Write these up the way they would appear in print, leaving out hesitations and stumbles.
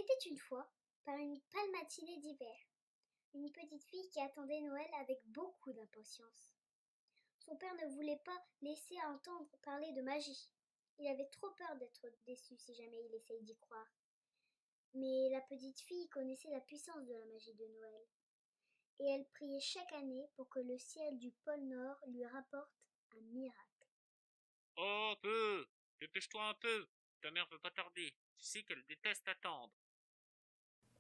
Il était une fois, par une pâle matinée d'hiver, une petite fille qui attendait Noël avec beaucoup d'impatience. Son père ne voulait pas laisser entendre parler de magie. Il avait trop peur d'être déçu si jamais il essayait d'y croire. Mais la petite fille connaissait la puissance de la magie de Noël. Et elle priait chaque année pour que le ciel du pôle Nord lui rapporte un miracle. Oh, peu! Dépêche-toi un peu! Ta mère veut pas tarder. Tu sais qu'elle déteste attendre.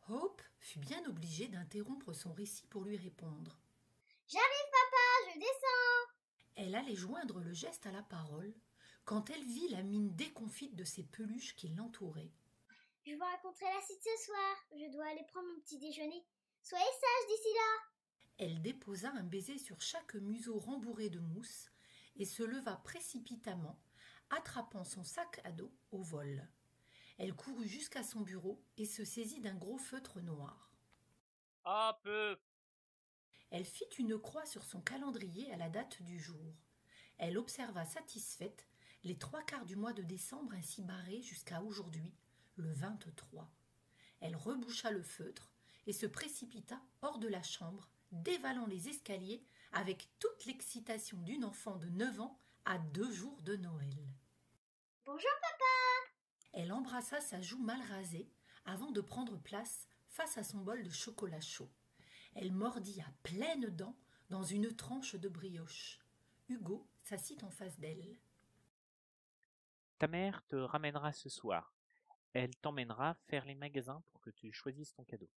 Hope fut bien obligée d'interrompre son récit pour lui répondre. J'arrive, papa, je descends! Elle allait joindre le geste à la parole quand elle vit la mine déconfite de ses peluches qui l'entouraient. Je vous raconterai la suite ce soir. Je dois aller prendre mon petit déjeuner. Soyez sages d'ici là! Elle déposa un baiser sur chaque museau rembourré de mousse et se leva précipitamment, attrapant son sac à dos au vol. Elle courut jusqu'à son bureau et se saisit d'un gros feutre noir. Ah, peu! Elle fit une croix sur son calendrier à la date du jour. Elle observa satisfaite les 3/4 du mois de décembre ainsi barrés jusqu'à aujourd'hui, le 23. Elle reboucha le feutre et se précipita hors de la chambre, dévalant les escaliers avec toute l'excitation d'une enfant de 9 ans à 2 jours de Noël. Bonjour, papa! Elle embrassa sa joue mal rasée avant de prendre place face à son bol de chocolat chaud. Elle mordit à pleines dents dans une tranche de brioche. Hugo s'assit en face d'elle. Ta mère te ramènera ce soir. Elle t'emmènera faire les magasins pour que tu choisisses ton cadeau.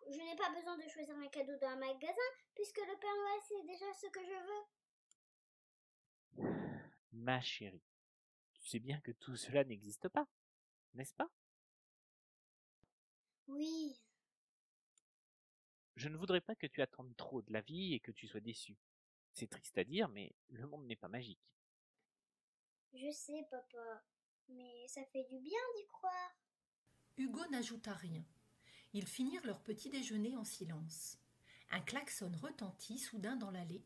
Je n'ai pas besoin de choisir un cadeau dans un magasin puisque le Père Noël sait déjà ce que je veux. Ma chérie, tu sais bien que tout cela n'existe pas, n'est-ce pas? Oui, Je ne voudrais pas que tu attendes trop de la vie et que tu sois déçu. C'est triste à dire, mais le monde n'est pas magique. je sais, papa. Mais ça fait du bien d'y croire. Hugo n'ajouta rien. Ils finirent leur petit déjeuner en silence. Un klaxon retentit soudain dans l'allée.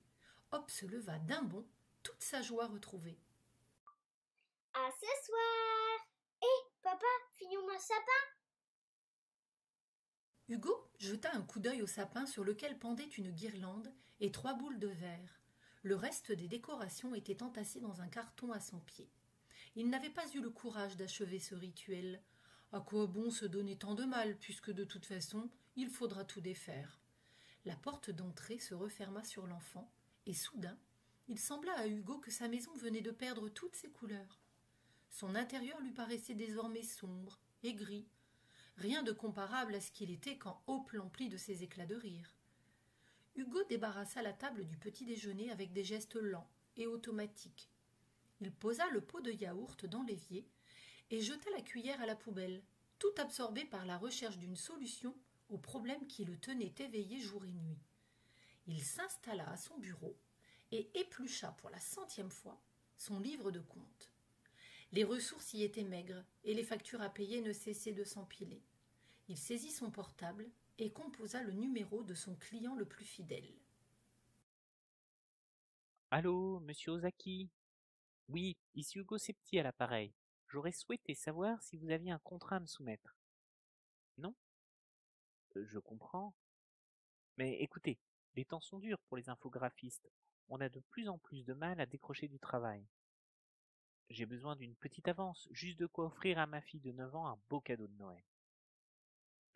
Hop se leva d'un bond, toute sa joie retrouvée. À ce soir! Hé, papa, fignons mon sapin! Hugo jeta un coup d'œil au sapin sur lequel pendait une guirlande et 3 boules de verre. Le reste des décorations était entassé dans un carton à son pied. Il n'avait pas eu le courage d'achever ce rituel. À quoi bon se donner tant de mal, puisque de toute façon, il faudra tout défaire. La porte d'entrée se referma sur l'enfant, et soudain, il sembla à Hugo que sa maison venait de perdre toutes ses couleurs. Son intérieur lui paraissait désormais sombre et gris, rien de comparable à ce qu'il était quand Hope l'emplit de ses éclats de rire. Hugo débarrassa la table du petit déjeuner avec des gestes lents et automatiques. Il posa le pot de yaourt dans l'évier et jeta la cuillère à la poubelle, tout absorbé par la recherche d'une solution au problème qui le tenait éveillé jour et nuit. Il s'installa à son bureau et éplucha pour la 100e fois son livre de comptes. Les ressources y étaient maigres et les factures à payer ne cessaient de s'empiler. Il saisit son portable et composa le numéro de son client le plus fidèle. Allô, monsieur Ozaki? Oui, ici Hugo Septi à l'appareil. J'aurais souhaité savoir si vous aviez un contrat à me soumettre. Non? Je comprends. Mais écoutez, les temps sont durs pour les infographistes. On a de plus en plus de mal à décrocher du travail. J'ai besoin d'une petite avance, juste de quoi offrir à ma fille de 9 ans un beau cadeau de Noël.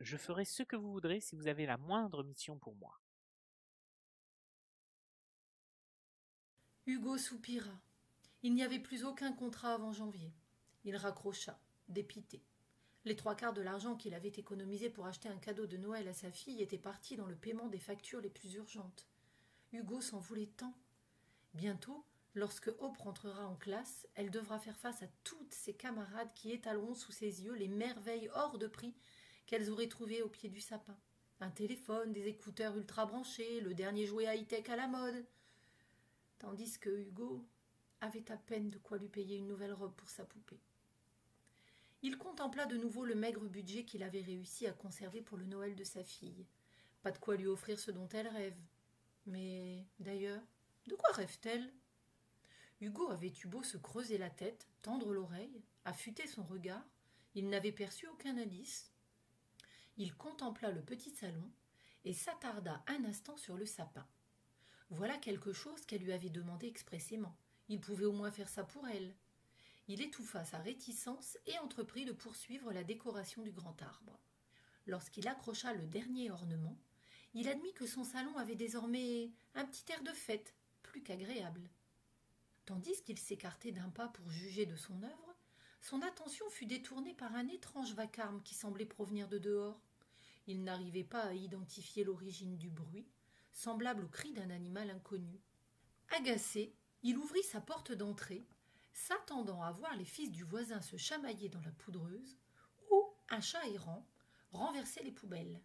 Je ferai ce que vous voudrez si vous avez la moindre mission pour moi. Hugo soupira. Il n'y avait plus aucun contrat avant janvier. Il raccrocha, dépité. Les 3/4 de l'argent qu'il avait économisé pour acheter un cadeau de Noël à sa fille étaient partis dans le paiement des factures les plus urgentes. Hugo s'en voulait tant. Bientôt, lorsque Hope rentrera en classe, elle devra faire face à toutes ses camarades qui étaleront sous ses yeux les merveilles hors de prix qu'elles auraient trouvées au pied du sapin. Un téléphone, des écouteurs ultra branchés, le dernier jouet high-tech à la mode. Tandis que Hugo avait à peine de quoi lui payer une nouvelle robe pour sa poupée. Il contempla de nouveau le maigre budget qu'il avait réussi à conserver pour le Noël de sa fille. Pas de quoi lui offrir ce dont elle rêve. Mais, d'ailleurs, de quoi rêve-t-elle? Hugo avait eu beau se creuser la tête, tendre l'oreille, affûter son regard, Il n'avait perçu aucun indice. Il contempla le petit salon et s'attarda un instant sur le sapin. Voilà quelque chose qu'elle lui avait demandé expressément. Il pouvait au moins faire ça pour elle. Il étouffa sa réticence et entreprit de poursuivre la décoration du grand arbre. Lorsqu'il accrocha le dernier ornement, il admit que son salon avait désormais un petit air de fête, plus qu'agréable. Tandis qu'il s'écartait d'un pas pour juger de son œuvre, son attention fut détournée par un étrange vacarme qui semblait provenir de dehors. Il n'arrivait pas à identifier l'origine du bruit, semblable au cri d'un animal inconnu. Agacé, il ouvrit sa porte d'entrée, s'attendant à voir les fils du voisin se chamailler dans la poudreuse, ou un chat errant renverser les poubelles.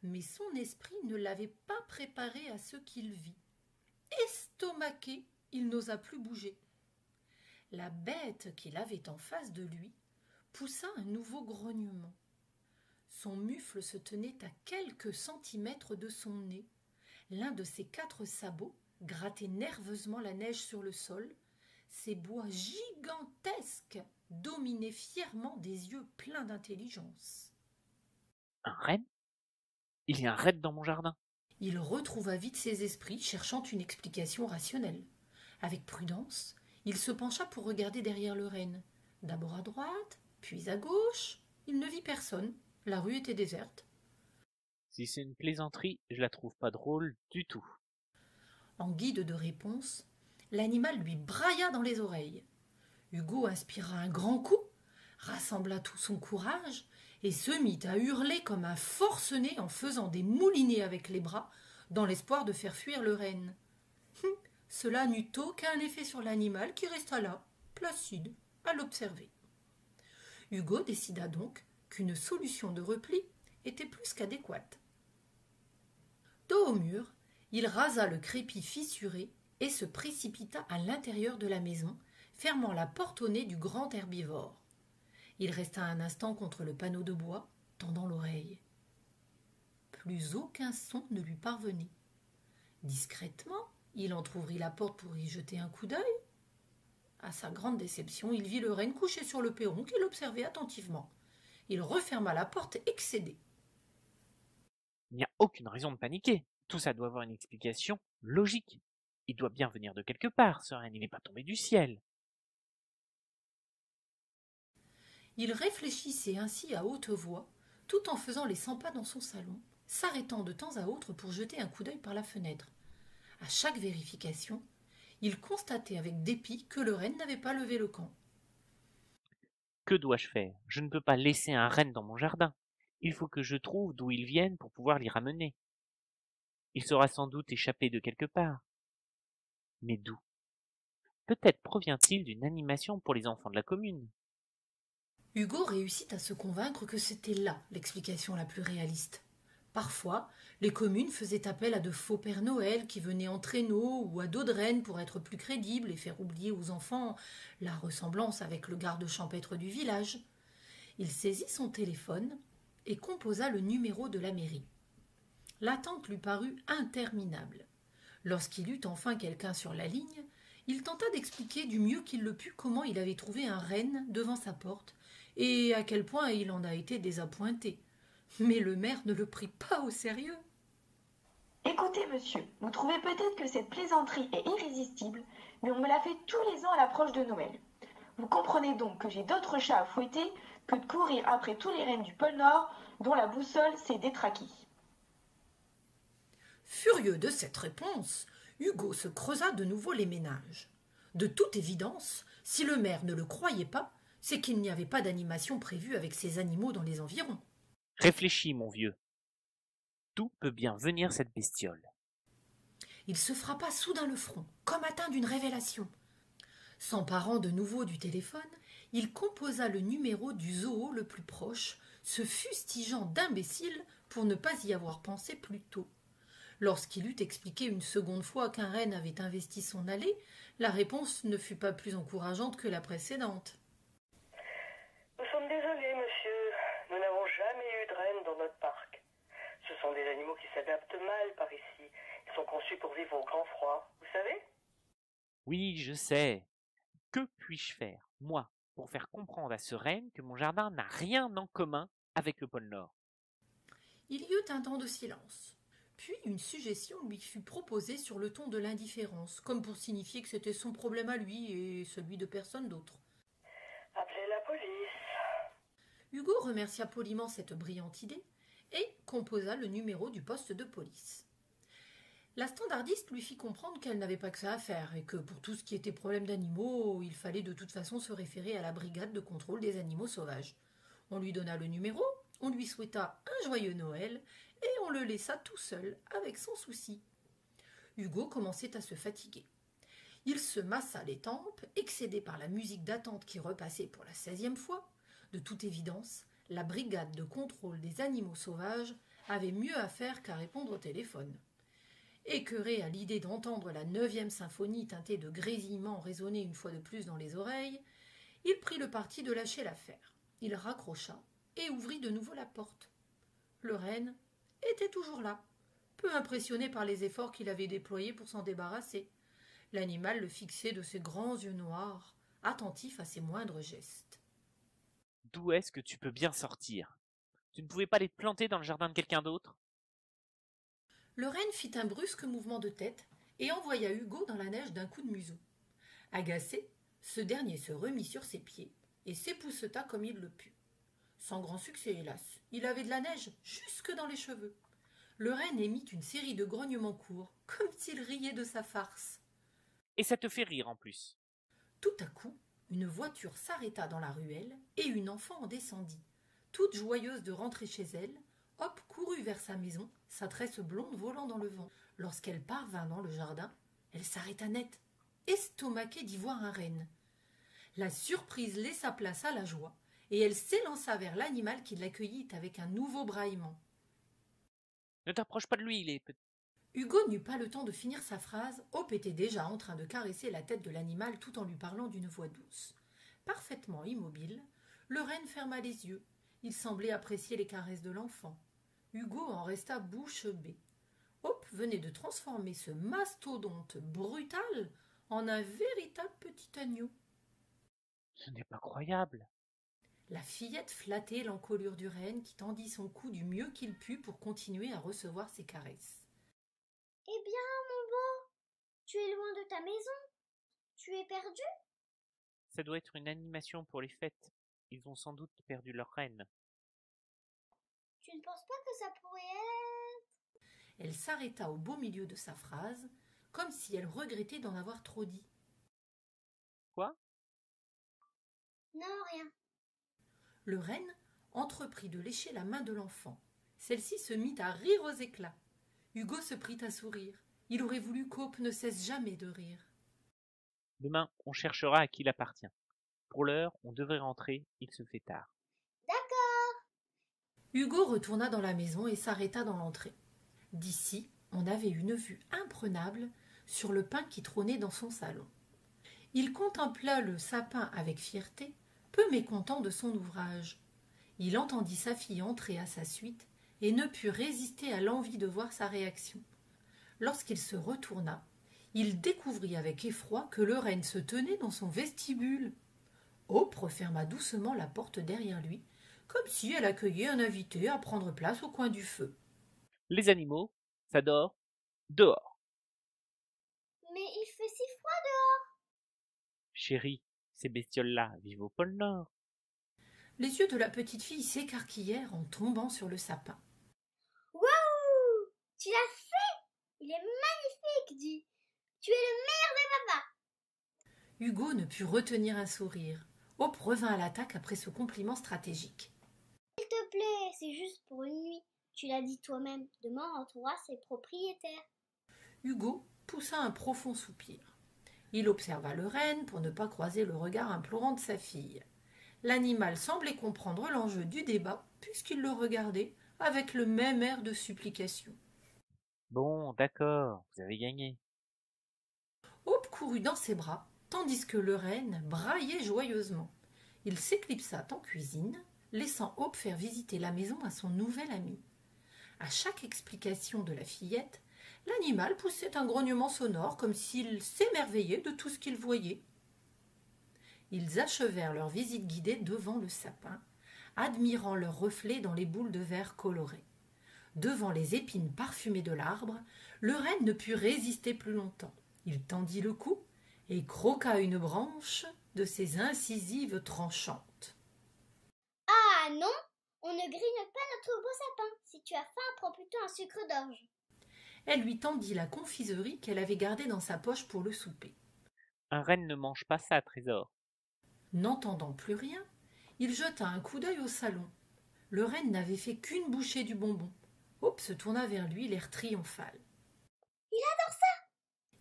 Mais son esprit ne l'avait pas préparé à ce qu'il vit. Estomaqué, il n'osa plus bouger. La bête qu'il avait en face de lui poussa un nouveau grognement. Son mufle se tenait à quelques centimètres de son nez. L'un de ses 4 sabots grattait nerveusement la neige sur le sol. Ses bois gigantesques dominaient fièrement des yeux pleins d'intelligence. Un renne? Il y a un renne dans mon jardin. Il retrouva vite ses esprits, cherchant une explication rationnelle. Avec prudence, il se pencha pour regarder derrière le renne. D'abord à droite, puis à gauche. Il ne vit personne. La rue était déserte. Si c'est une plaisanterie, je la trouve pas drôle du tout. En guide de réponse, l'animal lui brailla dans les oreilles. Hugo inspira un grand coup, rassembla tout son courage et se mit à hurler comme un forcené en faisant des moulinets avec les bras dans l'espoir de faire fuir le renne. Cela n'eut aucun effet sur l'animal qui resta là, placide, à l'observer. Hugo décida donc qu'une solution de repli était plus qu'adéquate. Dos au mur, il rasa le crépi fissuré et se précipita à l'intérieur de la maison, fermant la porte au nez du grand herbivore. Il resta un instant contre le panneau de bois, tendant l'oreille. Plus aucun son ne lui parvenait. Discrètement, il entr'ouvrit la porte pour y jeter un coup d'œil. À sa grande déception, il vit le renne couché sur le perron qu'il observait attentivement. Il referma la porte excédé. Il n'y a aucune raison de paniquer. Tout ça doit avoir une explication logique. Il doit bien venir de quelque part, ce renne. Il n'est pas tombé du ciel. Il réfléchissait ainsi à haute voix, tout en faisant les 100 pas dans son salon, s'arrêtant de temps à autre pour jeter un coup d'œil par la fenêtre. À chaque vérification, il constatait avec dépit que le renne n'avait pas levé le camp. Que dois-je faire? Je ne peux pas laisser un renne dans mon jardin. Il faut que je trouve d'où ils viennent pour pouvoir l'y ramener. Il sera sans doute échappé de quelque part. Mais d'où? Peut-être provient-il d'une animation pour les enfants de la commune. Hugo réussit à se convaincre que c'était là l'explication la plus réaliste. Parfois, les communes faisaient appel à de faux Pères Noël qui venaient en traîneau ou à dos de renne pour être plus crédibles et faire oublier aux enfants la ressemblance avec le garde champêtre du village. Il saisit son téléphone et composa le numéro de la mairie. L'attente lui parut interminable. Lorsqu'il eut enfin quelqu'un sur la ligne, il tenta d'expliquer du mieux qu'il le put comment il avait trouvé un renne devant sa porte et à quel point il en a été désappointé. Mais le maire ne le prit pas au sérieux. Écoutez, monsieur, vous trouvez peut-être que cette plaisanterie est irrésistible, mais on me la fait tous les ans à l'approche de Noël. Vous comprenez donc que j'ai d'autres chats à fouetter que de courir après tous les rennes du pôle Nord dont la boussole s'est détraquée. Furieux de cette réponse, Hugo se creusa de nouveau les ménages. De toute évidence, si le maire ne le croyait pas, c'est qu'il n'y avait pas d'animation prévue avec ces animaux dans les environs. Réfléchis, mon vieux. D'où peut bien venir cette bestiole? Il se frappa soudain le front, comme atteint d'une révélation. S'emparant de nouveau du téléphone, il composa le numéro du zoo le plus proche, se fustigeant d'imbécile pour ne pas y avoir pensé plus tôt. Lorsqu'il eut expliqué une seconde fois qu'un renne avait investi son allée, la réponse ne fut pas plus encourageante que la précédente. Nous sommes désolés, monsieur. Nous n'avons jamais eu de rennes dans notre parc. Ce sont des animaux qui s'adaptent mal par ici. Ils sont conçus pour vivre au grand froid, vous savez? Oui, je sais. Que puis-je faire, moi, pour faire comprendre à ce renne que mon jardin n'a rien en commun avec le pôle Nord. Il y eut un temps de silence. Puis une suggestion lui fut proposée sur le ton de l'indifférence, comme pour signifier que c'était son problème à lui et celui de personne d'autre. Appelez la police. Hugo remercia poliment cette brillante idée et composa le numéro du poste de police. La standardiste lui fit comprendre qu'elle n'avait pas que ça à faire et que pour tout ce qui était problème d'animaux, il fallait de toute façon se référer à la brigade de contrôle des animaux sauvages. On lui donna le numéro, on lui souhaita un joyeux Noël et on le laissa tout seul avec son souci. Hugo commençait à se fatiguer. Il se massa les tempes, excédé par la musique d'attente qui repassait pour la 16e fois. De toute évidence, la brigade de contrôle des animaux sauvages avait mieux à faire qu'à répondre au téléphone. Écœuré à l'idée d'entendre la 9e symphonie teintée de grésillements résonner une fois de plus dans les oreilles, il prit le parti de lâcher l'affaire. Il raccrocha et ouvrit de nouveau la porte. Le renne était toujours là, peu impressionné par les efforts qu'il avait déployés pour s'en débarrasser. L'animal le fixait de ses grands yeux noirs, attentif à ses moindres gestes. « D'où est-ce que tu peux bien sortir? Tu ne pouvais pas aller te planter dans le jardin de quelqu'un d'autre ?» Le renne fit un brusque mouvement de tête et envoya Hugo dans la neige d'un coup de museau. Agacé, ce dernier se remit sur ses pieds et s'épousseta comme il le put. Sans grand succès, hélas, il avait de la neige jusque dans les cheveux. Le renne émit une série de grognements courts, comme s'il riait de sa farce. Et ça te fait rire en plus. Tout à coup, une voiture s'arrêta dans la ruelle et une enfant en descendit. Toute joyeuse de rentrer chez elle, Hop courut vers sa maison, sa tresse blonde volant dans le vent. Lorsqu'elle parvint dans le jardin, elle s'arrêta net, estomaquée d'y voir un renne. La surprise laissa place à la joie, et elle s'élança vers l'animal qui l'accueillit avec un nouveau braillement. « Ne t'approche pas de lui, il est petit. » Hugo n'eut pas le temps de finir sa phrase, Hop était déjà en train de caresser la tête de l'animal tout en lui parlant d'une voix douce. Parfaitement immobile, le renne ferma les yeux. Il semblait apprécier les caresses de l'enfant. Hugo en resta bouche bée. Hop venait de transformer ce mastodonte brutal en un véritable petit agneau. Ce n'est pas croyable. La fillette flattait l'encolure du renne qui tendit son cou du mieux qu'il put pour continuer à recevoir ses caresses. « Eh bien, mon beau, tu es loin de ta maison. Tu es perdu ? » Ça doit être une animation pour les fêtes. Ils ont sans doute perdu leur reine. Tu ne penses pas que ça pourrait être… Elle s'arrêta au beau milieu de sa phrase, comme si elle regrettait d'en avoir trop dit. Quoi ? Non, rien. Le renne entreprit de lécher la main de l'enfant. Celle-ci se mit à rire aux éclats. Hugo se prit à sourire. Il aurait voulu qu'Hop ne cesse jamais de rire. Demain, on cherchera à qui il appartient. Pour l'heure, on devrait rentrer, il se fait tard. D'accord. Hugo retourna dans la maison et s'arrêta dans l'entrée. D'ici, on avait une vue imprenable sur le pin qui trônait dans son salon. Il contempla le sapin avec fierté, peu mécontent de son ouvrage. Il entendit sa fille entrer à sa suite et ne put résister à l'envie de voir sa réaction. Lorsqu'il se retourna, il découvrit avec effroi que le renne se tenait dans son vestibule. Hop referma doucement la porte derrière lui, comme si elle accueillait un invité à prendre place au coin du feu. Les animaux, ça dort dehors. Mais il fait si froid dehors. Chérie, ces bestioles-là vivent au pôle Nord. Les yeux de la petite fille s'écarquillèrent en tombant sur le sapin. Waouh! Tu l'as fait! Il est magnifique, dis! Tu es le meilleur des papas! Hugo ne put retenir un sourire. Hop revint à l'attaque après ce compliment stratégique. S'il te plaît, c'est juste pour une nuit. Tu l'as dit toi-même, demain on retrouvera ses propriétaires. Hugo poussa un profond soupir. Il observa le renne pour ne pas croiser le regard implorant de sa fille. L'animal semblait comprendre l'enjeu du débat puisqu'il le regardait avec le même air de supplication. Bon, d'accord, vous avez gagné. Hop courut dans ses bras, tandis que le renne braillait joyeusement. Il s'éclipsa en cuisine, laissant Hop faire visiter la maison à son nouvel ami. À chaque explication de la fillette, l'animal poussait un grognement sonore comme s'il s'émerveillait de tout ce qu'il voyait. Ils achevèrent leur visite guidée devant le sapin, admirant leur reflet dans les boules de verre colorées. Devant les épines parfumées de l'arbre, le renne ne put résister plus longtemps. Il tendit le cou et croqua une branche de ses incisives tranchantes. « Ah non, on ne grignote pas notre beau sapin. Si tu as faim, prends plutôt un sucre d'orge. » Elle lui tendit la confiserie qu'elle avait gardée dans sa poche pour le souper. Un renne ne mange pas ça, Trésor. N'entendant plus rien, il jeta un coup d'œil au salon. Le renne n'avait fait qu'une bouchée du bonbon. Hope se tourna vers lui, l'air triomphal. « Il adore ça !»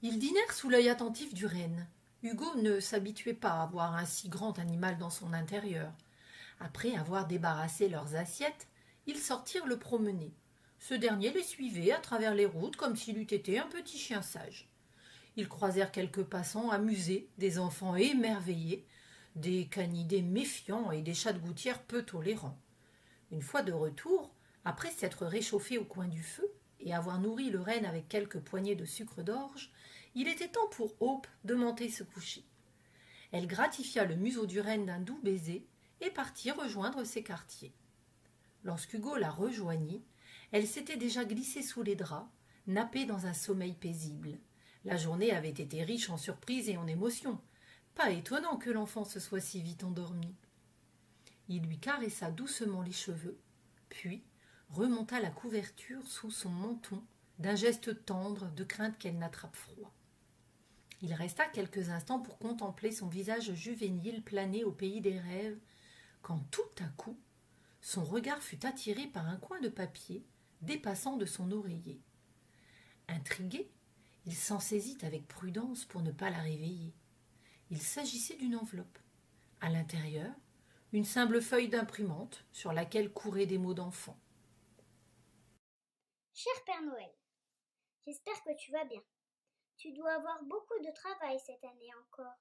Ils dînèrent sous l'œil attentif du renne. Hugo ne s'habituait pas à voir un si grand animal dans son intérieur. Après avoir débarrassé leurs assiettes, ils sortirent le promener. Ce dernier les suivait à travers les routes comme s'il eût été un petit chien sage. Ils croisèrent quelques passants amusés, des enfants émerveillés, des canidés méfiants et des chats de gouttière peu tolérants. Une fois de retour, après s'être réchauffés au coin du feu et avoir nourri le renne avec quelques poignées de sucre d'orge, il était temps pour Hope de monter se coucher. Elle gratifia le museau du renne d'un doux baiser et partit rejoindre ses quartiers. Lorsqu'Hugo la rejoignit, elle s'était déjà glissée sous les draps, nappée dans un sommeil paisible. La journée avait été riche en surprises et en émotions. Pas étonnant que l'enfant se soit si vite endormi. Il lui caressa doucement les cheveux, puis remonta la couverture sous son menton d'un geste tendre de crainte qu'elle n'attrape froid. Il resta quelques instants pour contempler son visage juvénile planer au pays des rêves, quand tout à coup, son regard fut attiré par un coin de papier dépassant de son oreiller. Intrigué, il s'en saisit avec prudence pour ne pas la réveiller. Il s'agissait d'une enveloppe. À l'intérieur, une simple feuille d'imprimante sur laquelle couraient des mots d'enfant. « Cher Père Noël, j'espère que tu vas bien. Tu dois avoir beaucoup de travail cette année encore.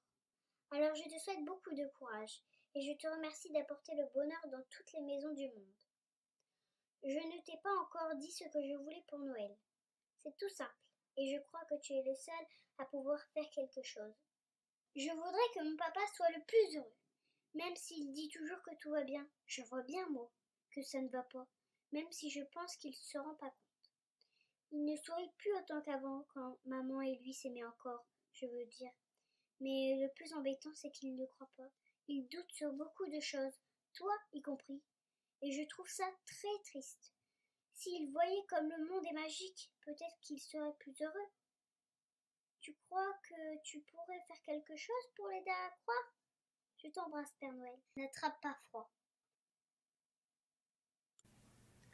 Alors je te souhaite beaucoup de courage et je te remercie d'apporter le bonheur dans toutes les maisons du monde. Je ne t'ai pas encore dit ce que je voulais pour Noël. C'est tout simple et je crois que tu es le seul à pouvoir faire quelque chose. Je voudrais que mon papa soit le plus heureux, même s'il dit toujours que tout va bien. Je vois bien, moi, que ça ne va pas, même si je pense qu'il ne se rend pas compte. Il ne sourit plus autant qu'avant quand maman et lui s'aimaient encore, je veux dire. Mais le plus embêtant, c'est qu'il ne croit pas. Il doute sur beaucoup de choses, toi y compris. Et je trouve ça très triste. S'il voyait comme le monde est magique, peut-être qu'il serait plus heureux. Tu crois que tu pourrais faire quelque chose pour l'aider à croire? Je t'embrasse, Père Noël. N'attrape pas froid.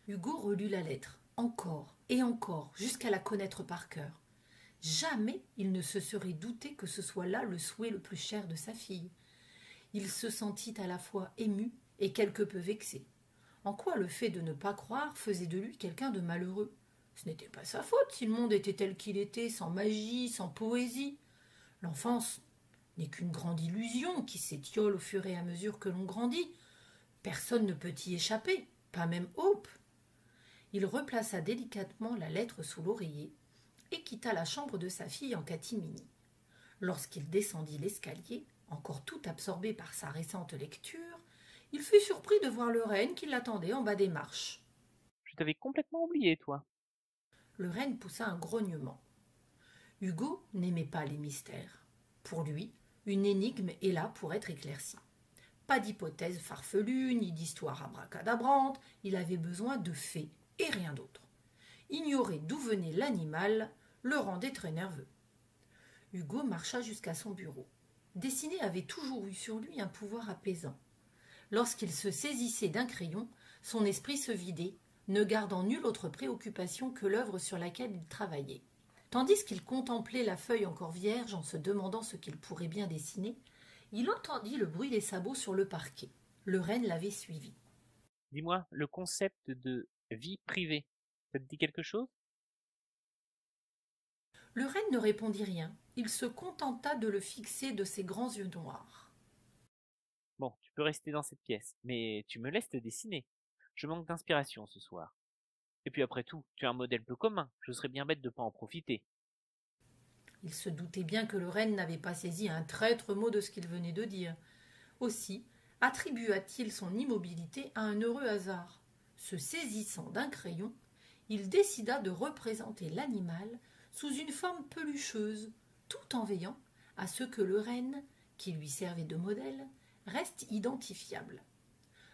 Hugo relut la lettre, encore et encore, jusqu'à la connaître par cœur. Jamais il ne se serait douté que ce soit là le souhait le plus cher de sa fille. Il se sentit à la fois ému et quelque peu vexé. En quoi le fait de ne pas croire faisait de lui quelqu'un de malheureux? Ce n'était pas sa faute si le monde était tel qu'il était, sans magie, sans poésie. L'enfance n'est qu'une grande illusion qui s'étiole au fur et à mesure que l'on grandit. Personne ne peut y échapper, pas même Hope. Il replaça délicatement la lettre sous l'oreiller et quitta la chambre de sa fille en catimini. Lorsqu'il descendit l'escalier, encore tout absorbé par sa récente lecture, il fut surpris de voir le renne qui l'attendait en bas des marches. « Je t'avais complètement oublié, toi. » Le renne poussa un grognement. Hugo n'aimait pas les mystères. Pour lui, une énigme est là pour être éclaircie. Pas d'hypothèse farfelue, ni d'histoire abracadabrante, il avait besoin de faits et rien d'autre. Ignorer d'où venait l'animal le rendait très nerveux. Hugo marcha jusqu'à son bureau. Dessiner avait toujours eu sur lui un pouvoir apaisant. Lorsqu'il se saisissait d'un crayon, son esprit se vidait, ne gardant nulle autre préoccupation que l'œuvre sur laquelle il travaillait. Tandis qu'il contemplait la feuille encore vierge en se demandant ce qu'il pourrait bien dessiner, il entendit le bruit des sabots sur le parquet. Le renne l'avait suivi. « Dis-moi, le concept de vie privée, ça te dit quelque chose? » Le renne ne répondit rien. Il se contenta de le fixer de ses grands yeux noirs. « Bon, tu peux rester dans cette pièce, mais tu me laisses te dessiner. Je manque d'inspiration ce soir. Et puis après tout, tu as un modèle peu commun, je serais bien bête de pas en profiter. » Il se doutait bien que le renne n'avait pas saisi un traître mot de ce qu'il venait de dire. Aussi attribua-t-il son immobilité à un heureux hasard. Se saisissant d'un crayon, il décida de représenter l'animal sous une forme pelucheuse, tout en veillant à ce que le renne, qui lui servait de modèle, reste identifiable.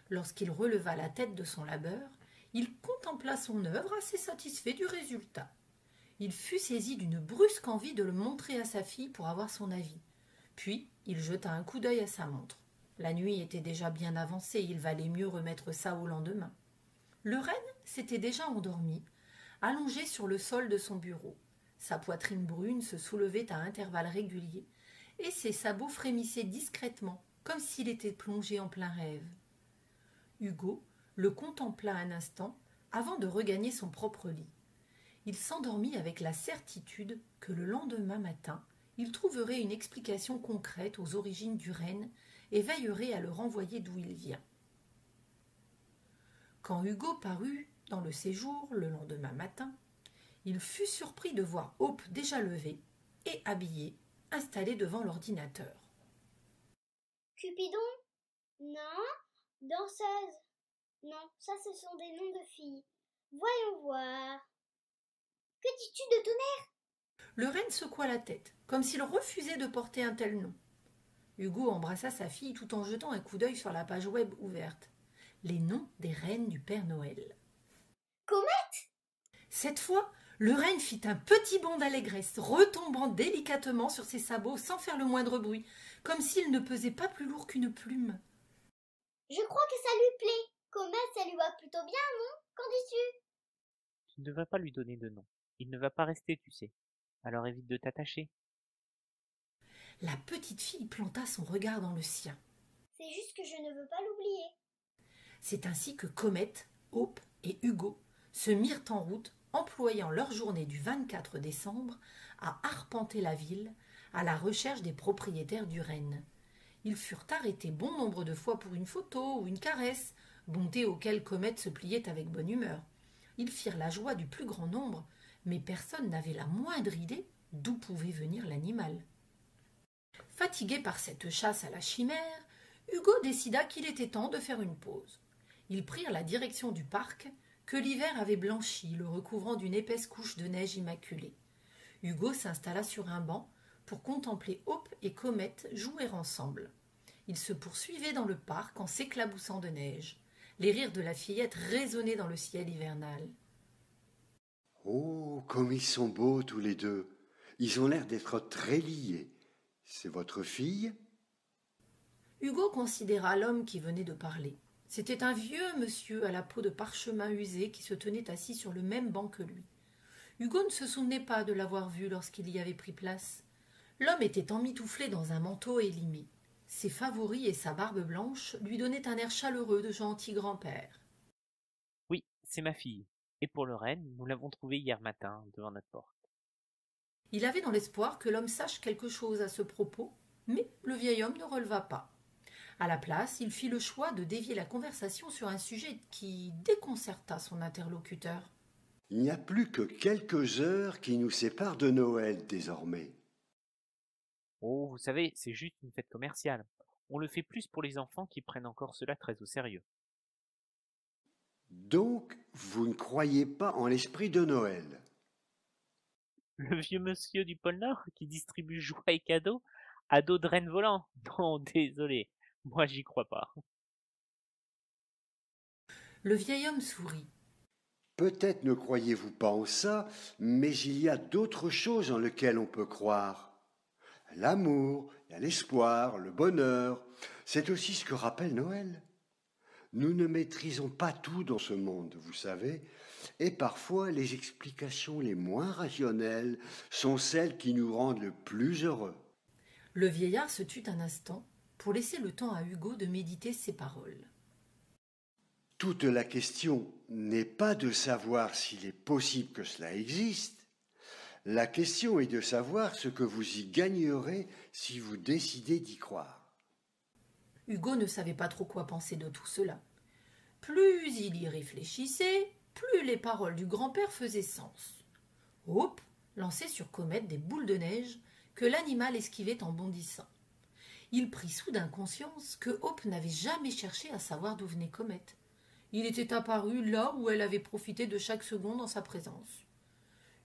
Lorsqu'il releva la tête de son labeur, il contempla son œuvre assez satisfait du résultat. Il fut saisi d'une brusque envie de le montrer à sa fille pour avoir son avis. Puis il jeta un coup d'œil à sa montre. La nuit était déjà bien avancée, il valait mieux remettre ça au lendemain. Le renne s'était déjà endormi, allongé sur le sol de son bureau. Sa poitrine brune se soulevait à intervalles réguliers, et ses sabots frémissaient discrètement, comme s'il était plongé en plein rêve. Hugo le contempla un instant avant de regagner son propre lit. Il s'endormit avec la certitude que le lendemain matin, il trouverait une explication concrète aux origines du renne et veillerait à le renvoyer d'où il vient. Quand Hugo parut dans le séjour le lendemain matin, il fut surpris de voir Hope déjà levée et habillée, installée devant l'ordinateur. Cupidon? Non. Danseuse? Non, ça ce sont des noms de filles. Voyons voir. Que dis-tu de tonnerre? Le renne secoua la tête, comme s'il refusait de porter un tel nom. Hugo embrassa sa fille tout en jetant un coup d'œil sur la page web ouverte. Les noms des reines du Père Noël. Comète? Cette fois, le renne fit un petit bond d'allégresse, retombant délicatement sur ses sabots sans faire le moindre bruit, comme s'il ne pesait pas plus lourd qu'une plume. Je crois que ça lui plaît. Comète, ça lui va plutôt bien, non? Qu'en dis-tu? Tu ne vas pas lui donner de nom. Il ne va pas rester, tu sais. Alors évite de t'attacher. La petite fille planta son regard dans le sien. C'est juste que je ne veux pas l'oublier. C'est ainsi que Comète, Hope et Hugo se mirent en route, employant leur journée du 24 décembre à arpenter la ville à la recherche des propriétaires du renne. Ils furent arrêtés bon nombre de fois pour une photo ou une caresse, bonté auquel Comète se pliait avec bonne humeur. Ils firent la joie du plus grand nombre, mais personne n'avait la moindre idée d'où pouvait venir l'animal. Fatigué par cette chasse à la chimère, Hugo décida qu'il était temps de faire une pause. Ils prirent la direction du parc, que l'hiver avait blanchi, le recouvrant d'une épaisse couche de neige immaculée. Hugo s'installa sur un banc pour contempler Hope et Comète jouer ensemble. Ils se poursuivaient dans le parc en s'éclaboussant de neige. Les rires de la fillette résonnaient dans le ciel hivernal. « Oh, comme ils sont beaux tous les deux. Ils ont l'air d'être très liés. C'est votre fille ?» Hugo considéra l'homme qui venait de parler. C'était un vieux monsieur à la peau de parchemin usée qui se tenait assis sur le même banc que lui. Hugo ne se souvenait pas de l'avoir vu lorsqu'il y avait pris place. L'homme était emmitouflé dans un manteau élimé. Ses favoris et sa barbe blanche lui donnaient un air chaleureux de gentil grand-père. Oui, c'est ma fille. Et pour le renne, nous l'avons trouvée hier matin devant notre porte. Il avait dans l'espoir que l'homme sache quelque chose à ce propos, mais le vieil homme ne releva pas. À la place, il fit le choix de dévier la conversation sur un sujet qui déconcerta son interlocuteur. Il n'y a plus que quelques heures qui nous séparent de Noël désormais. Oh, vous savez, c'est juste une fête commerciale. On le fait plus pour les enfants qui prennent encore cela très au sérieux. Donc, vous ne croyez pas en l'esprit de Noël? Le vieux monsieur du pôle Nord qui distribue joie et cadeaux à dos de rennes volants? Non, désolé, moi j'y crois pas. Le vieil homme sourit. Peut-être ne croyez-vous pas en ça, mais il y a d'autres choses en lesquelles on peut croire. L'amour, il y a l'espoir, le bonheur, c'est aussi ce que rappelle Noël. Nous ne maîtrisons pas tout dans ce monde, vous savez, et parfois les explications les moins rationnelles sont celles qui nous rendent le plus heureux. Le vieillard se tut un instant pour laisser le temps à Hugo de méditer ses paroles. Toute la question n'est pas de savoir s'il est possible que cela existe. La question est de savoir ce que vous y gagnerez si vous décidez d'y croire. Hugo ne savait pas trop quoi penser de tout cela. Plus il y réfléchissait, plus les paroles du grand-père faisaient sens. Hope lançait sur Comète des boules de neige que l'animal esquivait en bondissant. Il prit soudain conscience que Hope n'avait jamais cherché à savoir d'où venait Comet. Il était apparu là où elle avait profité de chaque seconde en sa présence.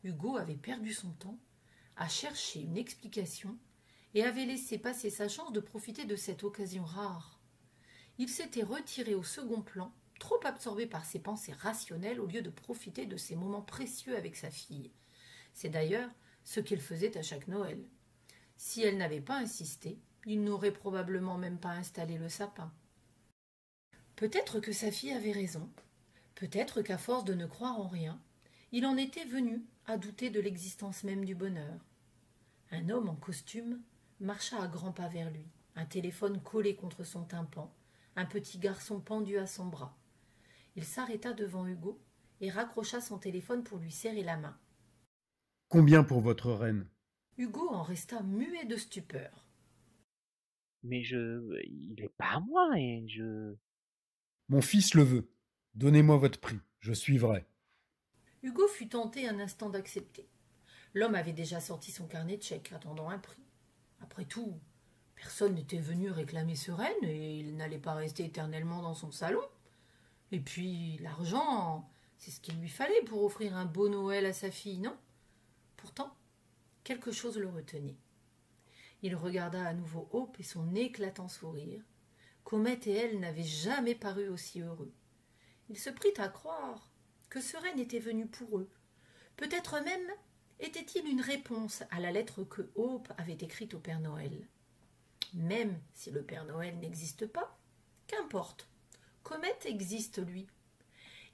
Hugo avait perdu son temps à chercher une explication et avait laissé passer sa chance de profiter de cette occasion rare. Il s'était retiré au second plan, trop absorbé par ses pensées rationnelles au lieu de profiter de ces moments précieux avec sa fille. C'est d'ailleurs ce qu'il faisait à chaque Noël. Si elle n'avait pas insisté, il n'aurait probablement même pas installé le sapin. Peut-être que sa fille avait raison. Peut-être qu'à force de ne croire en rien, il en était venu à douter de l'existence même du bonheur. Un homme en costume marcha à grands pas vers lui, un téléphone collé contre son tympan, un petit garçon pendu à son bras. Il s'arrêta devant Hugo et raccrocha son téléphone pour lui serrer la main. « Combien pour votre reine ?» Hugo en resta muet de stupeur. « Mais il est pas à moi et je... » « Mon fils le veut. Donnez-moi votre prix, je suivrai. » Hugo fut tenté un instant d'accepter. L'homme avait déjà sorti son carnet de chèques, attendant un prix. Après tout, personne n'était venu réclamer ce renne et il n'allait pas rester éternellement dans son salon. Et puis, l'argent, c'est ce qu'il lui fallait pour offrir un beau Noël à sa fille, non ? Pourtant, quelque chose le retenait. Il regarda à nouveau Hope et son éclatant sourire. Comet et elle n'avaient jamais paru aussi heureux. Il se prit à croire que ce renne était venu pour eux. Peut-être même était-il une réponse à la lettre que Hope avait écrite au Père Noël. Même si le Père Noël n'existe pas, qu'importe. Comet existe, lui.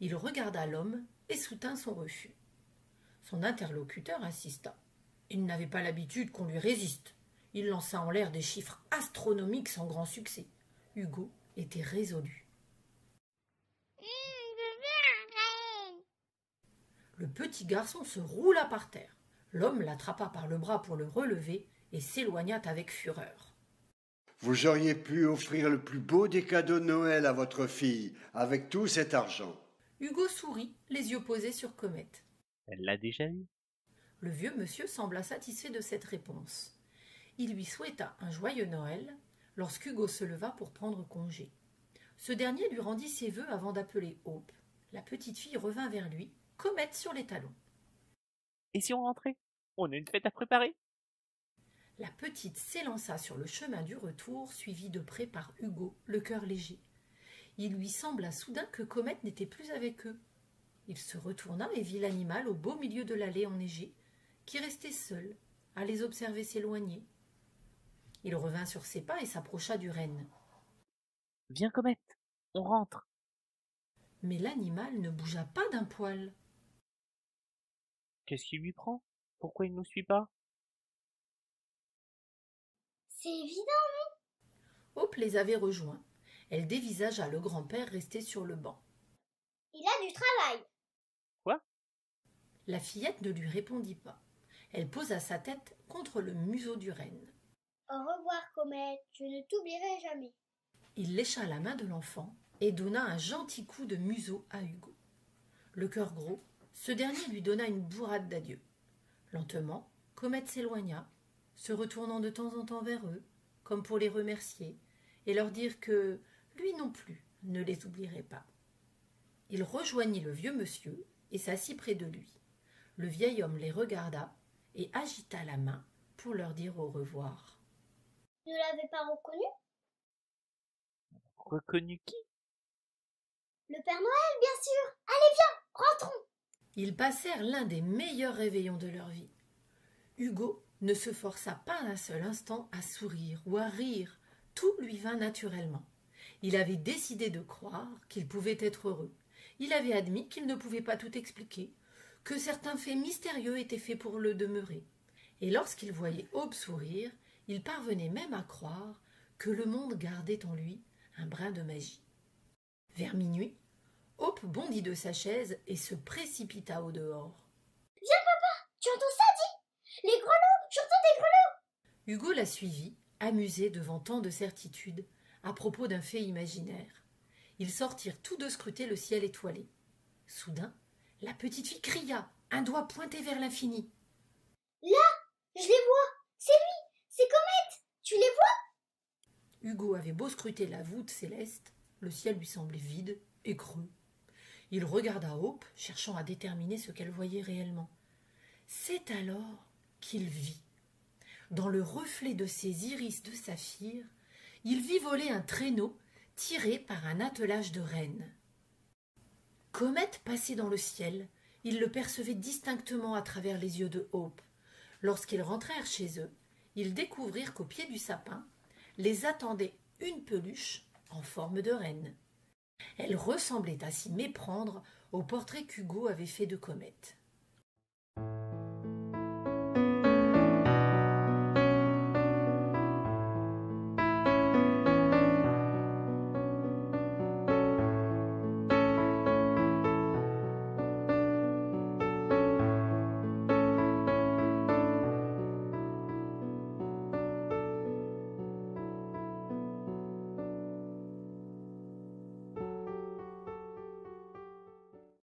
Il regarda l'homme et soutint son refus. Son interlocuteur insista. Il n'avait pas l'habitude qu'on lui résiste. Il lança en l'air des chiffres astronomiques sans grand succès. Hugo était résolu. Le petit garçon se roula par terre. L'homme l'attrapa par le bras pour le relever et s'éloigna avec fureur. Vous auriez pu offrir le plus beau des cadeaux de Noël à votre fille avec tout cet argent. Hugo sourit, les yeux posés sur Comet. Elle l'a déjà eu. Le vieux monsieur sembla satisfait de cette réponse. Il lui souhaita un joyeux Noël lorsqu'Hugo se leva pour prendre congé. Ce dernier lui rendit ses vœux avant d'appeler Hope. La petite fille revint vers lui, Comet sur les talons. Et si on rentrait ? On a une fête à préparer. La petite s'élança sur le chemin du retour, suivie de près par Hugo, le cœur léger. Il lui sembla soudain que Comet n'était plus avec eux. Il se retourna et vit l'animal au beau milieu de l'allée enneigée, qui restait seul, à les observer s'éloigner. Il revint sur ses pas et s'approcha du renne. « Viens, Comet, on rentre. » Mais l'animal ne bougea pas d'un poil. Qu'est-ce qui lui prend ? Pourquoi il ne nous suit pas ? C'est évident. Hope les avait rejoints. Elle dévisagea le grand-père resté sur le banc. Il a du travail. Quoi ? La fillette ne lui répondit pas. Elle posa sa tête contre le museau du renne. Au revoir, Comet, je ne t'oublierai jamais. Il lécha la main de l'enfant et donna un gentil coup de museau à Hugo. Le cœur gros, ce dernier lui donna une bourrade d'adieu. Lentement, Comet s'éloigna, se retournant de temps en temps vers eux, comme pour les remercier, et leur dire que lui non plus ne les oublierait pas. Il rejoignit le vieux monsieur et s'assit près de lui. Le vieil homme les regarda et agita la main pour leur dire au revoir. Ne l'avez pas reconnu ? Reconnu qui ? Le Père Noël, bien sûr. Allez, viens, rentrons. Ils passèrent l'un des meilleurs réveillons de leur vie. Hugo ne se força pas un seul instant à sourire ou à rire. Tout lui vint naturellement. Il avait décidé de croire qu'il pouvait être heureux. Il avait admis qu'il ne pouvait pas tout expliquer, que certains faits mystérieux étaient faits pour le demeurer. Et lorsqu'il voyait Hope sourire, il parvenait même à croire que le monde gardait en lui un brin de magie. Vers minuit, Hope bondit de sa chaise et se précipita au dehors. « Viens, papa, tu entends ça, dis ? Les grelots, j'entends des grelots !» Hugo la suivit, amusé devant tant de certitudes, à propos d'un fait imaginaire. Ils sortirent tous deux scruter le ciel étoilé. Soudain, la petite fille cria, un doigt pointé vers l'infini. « Là, je les vois, c'est lui, c'est Comet, tu les vois ?» Hugo avait beau scruter la voûte céleste, le ciel lui semblait vide et creux. Il regarda Hope, cherchant à déterminer ce qu'elle voyait réellement. C'est alors qu'il vit. Dans le reflet de ses iris de saphir, il vit voler un traîneau tiré par un attelage de rennes. Comet passait dans le ciel, ils le percevaient distinctement à travers les yeux de Hope. Lorsqu'ils rentrèrent chez eux, ils découvrirent qu'au pied du sapin les attendait une peluche en forme de reine. Elle ressemblait à s'y méprendre au portrait qu'Hugo avait fait de Comet.